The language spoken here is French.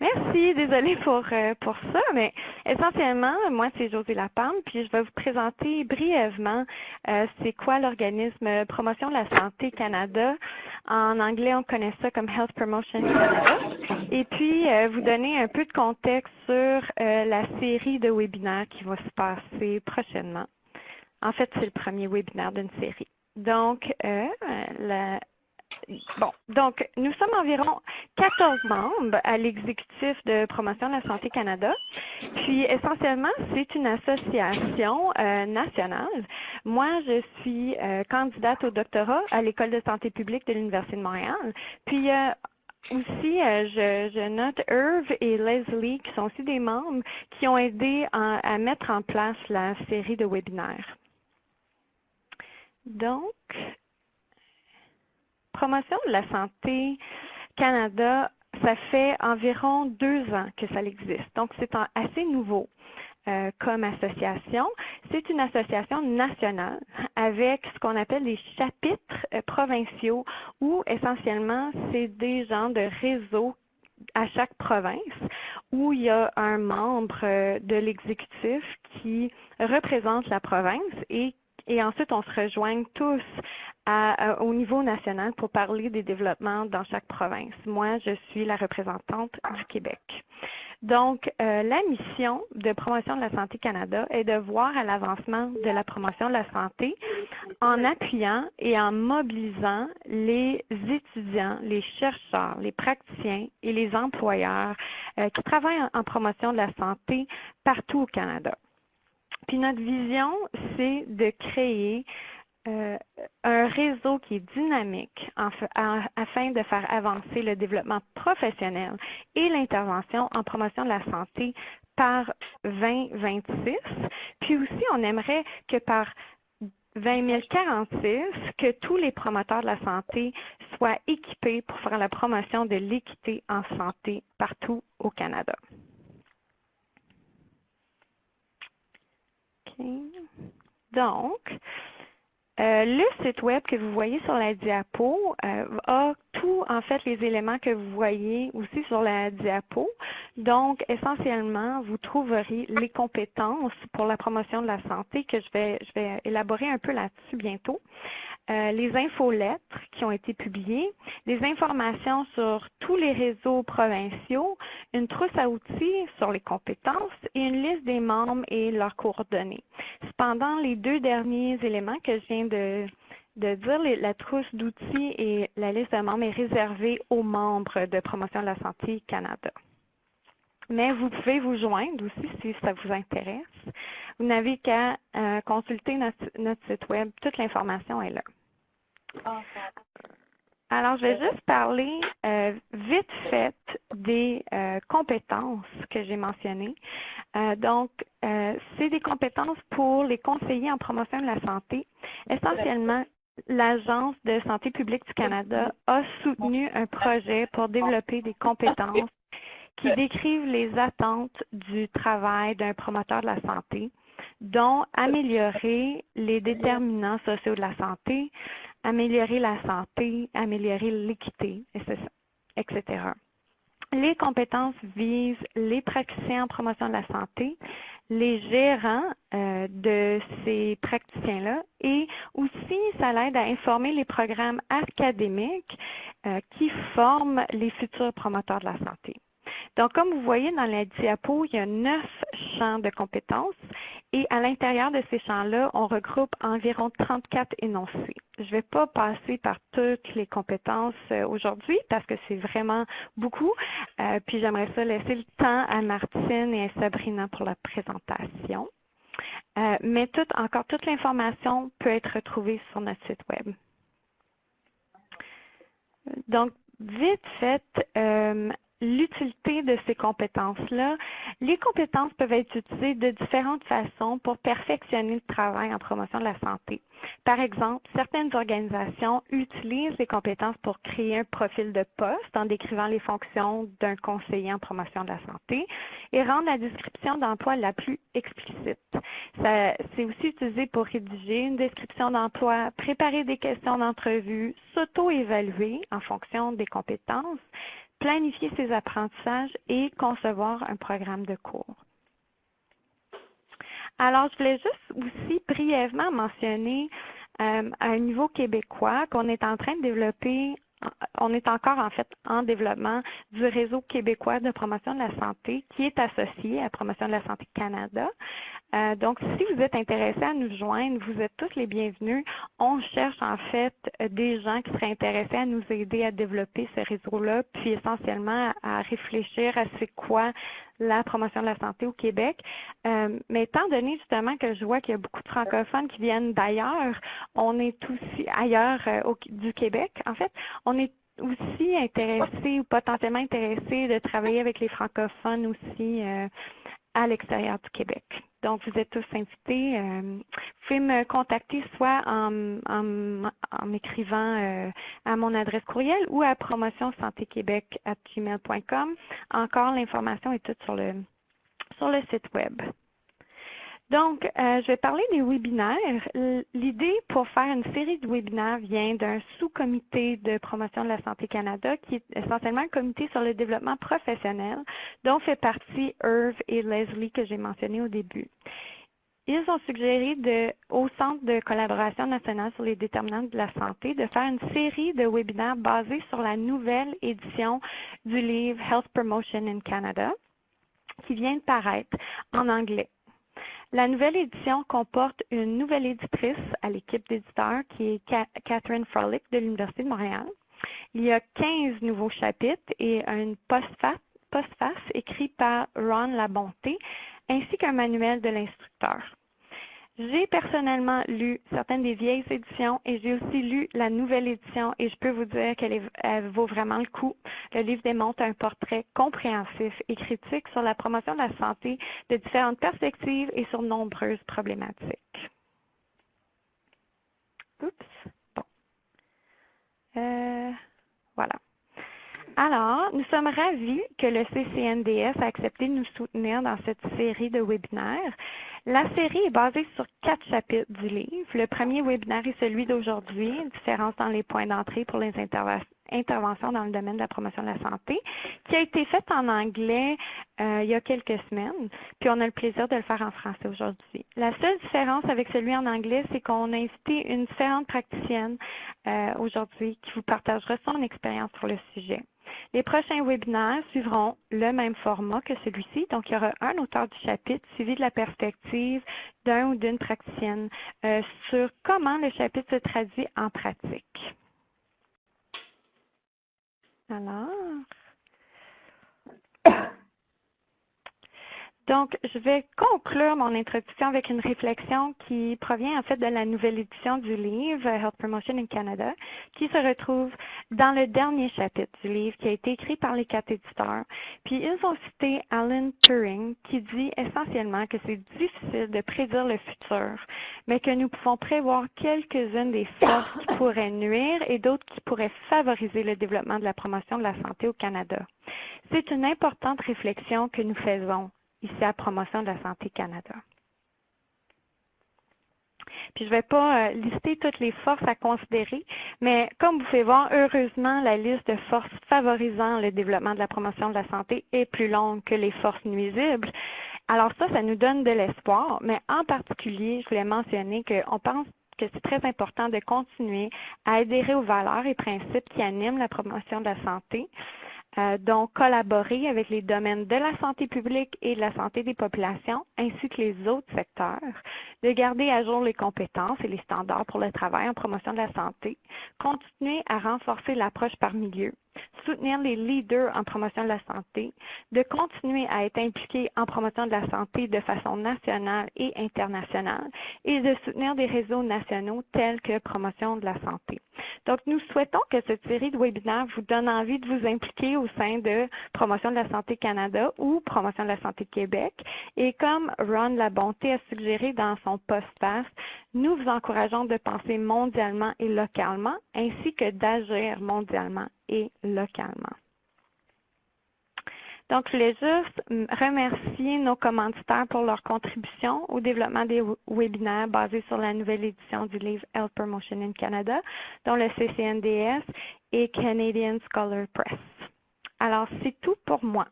Merci, désolée pour ça, mais essentiellement, moi, c'est Josée Lapalme, puis je vais vous présenter brièvement c'est quoi l'organisme Promotion de la santé Canada. En anglais, on connaît ça comme Health Promotion Canada. Et puis, vous donner un peu de contexte sur la série de webinaires qui va se passer prochainement. En fait, c'est le premier webinaire d'une série. Donc, nous sommes environ 14 membres à l'exécutif de promotion de la santé Canada. Puis, essentiellement, c'est une association nationale. Moi, je suis candidate au doctorat à l'École de santé publique de l'Université de Montréal. Puis, aussi, je note Irv et Leslie, qui sont aussi des membres, qui ont aidé à mettre en place la série de webinaires. Donc, Promotion de la santé Canada, ça fait environ 2 ans que ça existe. Donc, c'est assez nouveau comme association. C'est une association nationale avec ce qu'on appelle des chapitres provinciaux où, essentiellement, c'est des gens de réseau à chaque province où il y a un membre de l'exécutif qui représente la province et ensuite, on se rejoint tous au niveau national pour parler des développements dans chaque province. Moi, je suis la représentante du Québec. Donc, la mission de Promotion de la santé Canada est de voir à l'avancement de la promotion de la santé en appuyant et en mobilisant les étudiants, les chercheurs, les praticiens et les employeurs qui travaillent en promotion de la santé partout au Canada. Puis notre vision, c'est de créer un réseau qui est dynamique afin de faire avancer le développement professionnel et l'intervention en promotion de la santé par 2026. Puis aussi, on aimerait que par 2046, que tous les promoteurs de la santé soient équipés pour faire la promotion de l'équité en santé partout au Canada. Donc, le site web que vous voyez sur la diapo a tous, en fait, les éléments que vous voyez aussi sur la diapo. Donc, essentiellement, vous trouverez les compétences pour la promotion de la santé que je vais élaborer un peu là-dessus bientôt. Les infolettres qui ont été publiées, les informations sur tous les réseaux provinciaux, une trousse à outils sur les compétences et une liste des membres et leurs coordonnées. Cependant, les 2 derniers éléments que je viens de dire, la trousse d'outils et la liste de membres est réservée aux membres de Promotion de la santé Canada. Mais vous pouvez vous joindre aussi si ça vous intéresse. Vous n'avez qu'à consulter notre site web. Toute l'information est là. Alors, je vais juste parler vite fait des compétences que j'ai mentionnées. Donc, c'est des compétences pour les conseillers en promotion de la santé. Essentiellement, l'Agence de santé publique du Canada a soutenu un projet pour développer des compétences qui décrivent les attentes du travail d'un promoteur de la santé, dont améliorer les déterminants sociaux de la santé, améliorer la santé, améliorer l'équité, etc. Les compétences visent les praticiens en promotion de la santé, les gérants de ces praticiens-là et aussi ça l'aide à informer les programmes académiques qui forment les futurs promoteurs de la santé. Donc, comme vous voyez dans la diapo, il y a 9 champs de compétences et à l'intérieur de ces champs-là, on regroupe environ 34 énoncés. Je ne vais pas passer par toutes les compétences aujourd'hui parce que c'est vraiment beaucoup. Puis j'aimerais ça laisser le temps à Martine et à Sabrina pour la présentation. Mais toute l'information peut être retrouvée sur notre site web. Donc, vite fait, l'utilité de ces compétences-là. Les compétences peuvent être utilisées de différentes façons pour perfectionner le travail en promotion de la santé. Par exemple, certaines organisations utilisent les compétences pour créer un profil de poste en décrivant les fonctions d'un conseiller en promotion de la santé et rendre la description d'emploi la plus explicite. C'est aussi utilisé pour rédiger une description d'emploi, préparer des questions d'entrevue, s'auto-évaluer en fonction des compétences, planifier ses apprentissages et concevoir un programme de cours. Alors, je voulais juste aussi brièvement mentionner à un niveau québécois qu'on est en train de développer. On est encore en fait en développement du réseau québécois de promotion de la santé qui est associé à Promotion de la santé Canada. Donc, si vous êtes intéressé à nous joindre, vous êtes tous les bienvenus. On cherche en fait des gens qui seraient intéressés à nous aider à développer ce réseau-là, puis essentiellement à réfléchir à c'est quoi la promotion de la santé au Québec. Mais étant donné justement que je vois qu'il y a beaucoup de francophones qui viennent d'ailleurs, on est aussi ailleurs du Québec, en fait, on est aussi intéressé ou potentiellement intéressé de travailler avec les francophones aussi à l'extérieur du Québec. Donc, vous êtes tous invités. Vous pouvez me contacter soit en écrivant à mon adresse courriel ou à promotionsantéquebec@gmail.com. Encore, l'information est toute sur le site web. Donc, je vais parler des webinaires. L'idée pour faire une série de webinaires vient d'un sous-comité de promotion de la santé Canada qui est essentiellement un comité sur le développement professionnel dont fait partie Irv et Leslie que j'ai mentionné au début. Ils ont suggéré au Centre de collaboration nationale sur les déterminants de la santé de faire une série de webinaires basés sur la nouvelle édition du livre Health Promotion in Canada qui vient de paraître en anglais. La nouvelle édition comporte une nouvelle éditrice à l'équipe d'éditeurs qui est Catherine Froelich de l'Université de Montréal. Il y a 15 nouveaux chapitres et un postface écrit par Ron Labonté ainsi qu'un manuel de l'instructeur. J'ai personnellement lu certaines des vieilles éditions et j'ai aussi lu la nouvelle édition et je peux vous dire qu'elle vaut vraiment le coup. Le livre démontre un portrait compréhensif et critique sur la promotion de la santé de différentes perspectives et sur de nombreuses problématiques. Oups. Bon. Voilà. Alors, nous sommes ravis que le CCNDS a accepté de nous soutenir dans cette série de webinaires. La série est basée sur 4 chapitres du livre. Le premier webinaire est celui d'aujourd'hui, différence dans les points d'entrée pour les interventions dans le domaine de la promotion de la santé, qui a été faite en anglais il y a quelques semaines, puis on a le plaisir de le faire en français aujourd'hui. La seule différence avec celui en anglais, c'est qu'on a invité une différente praticienne aujourd'hui qui vous partagera son expérience sur le sujet. Les prochains webinaires suivront le même format que celui-ci. Donc, il y aura un auteur du chapitre suivi de la perspective d'un ou d'une praticienne sur comment le chapitre se traduit en pratique. Alors, donc, je vais conclure mon introduction avec une réflexion qui provient en fait de la nouvelle édition du livre Health Promotion in Canada, qui se retrouve dans le dernier chapitre du livre qui a été écrit par les 4 éditeurs. Puis, ils ont cité Alan Turing qui dit essentiellement que c'est difficile de prédire le futur, mais que nous pouvons prévoir quelques-unes des forces qui pourraient nuire et d'autres qui pourraient favoriser le développement de la promotion de la santé au Canada. C'est une importante réflexion que nous faisons ici à Promotion de la santé Canada. Puis je ne vais pas lister toutes les forces à considérer, mais comme vous pouvez voir, heureusement, la liste de forces favorisant le développement de la promotion de la santé est plus longue que les forces nuisibles. Alors ça nous donne de l'espoir, mais en particulier, je voulais mentionner qu'on pense que c'est très important de continuer à adhérer aux valeurs et principes qui animent la promotion de la santé. Donc, collaborer avec les domaines de la santé publique et de la santé des populations, ainsi que les autres secteurs, de garder à jour les compétences et les standards pour le travail en promotion de la santé, continuer à renforcer l'approche par milieu, soutenir les leaders en promotion de la santé, de continuer à être impliqué en promotion de la santé de façon nationale et internationale et de soutenir des réseaux nationaux tels que Promotion de la santé. Donc, nous souhaitons que cette série de webinaires vous donne envie de vous impliquer au sein de Promotion de la santé Canada ou Promotion de la santé Québec. Et comme Ron Labonté a suggéré dans son postface, nous vous encourageons de penser mondialement et localement, ainsi que d'agir mondialement et localement. Donc, je voulais juste remercier nos commanditaires pour leur contribution au développement des webinaires basés sur la nouvelle édition du livre Health Promotion in Canada, dont le CCNDS et Canadian Scholar Press. Alors, c'est tout pour moi.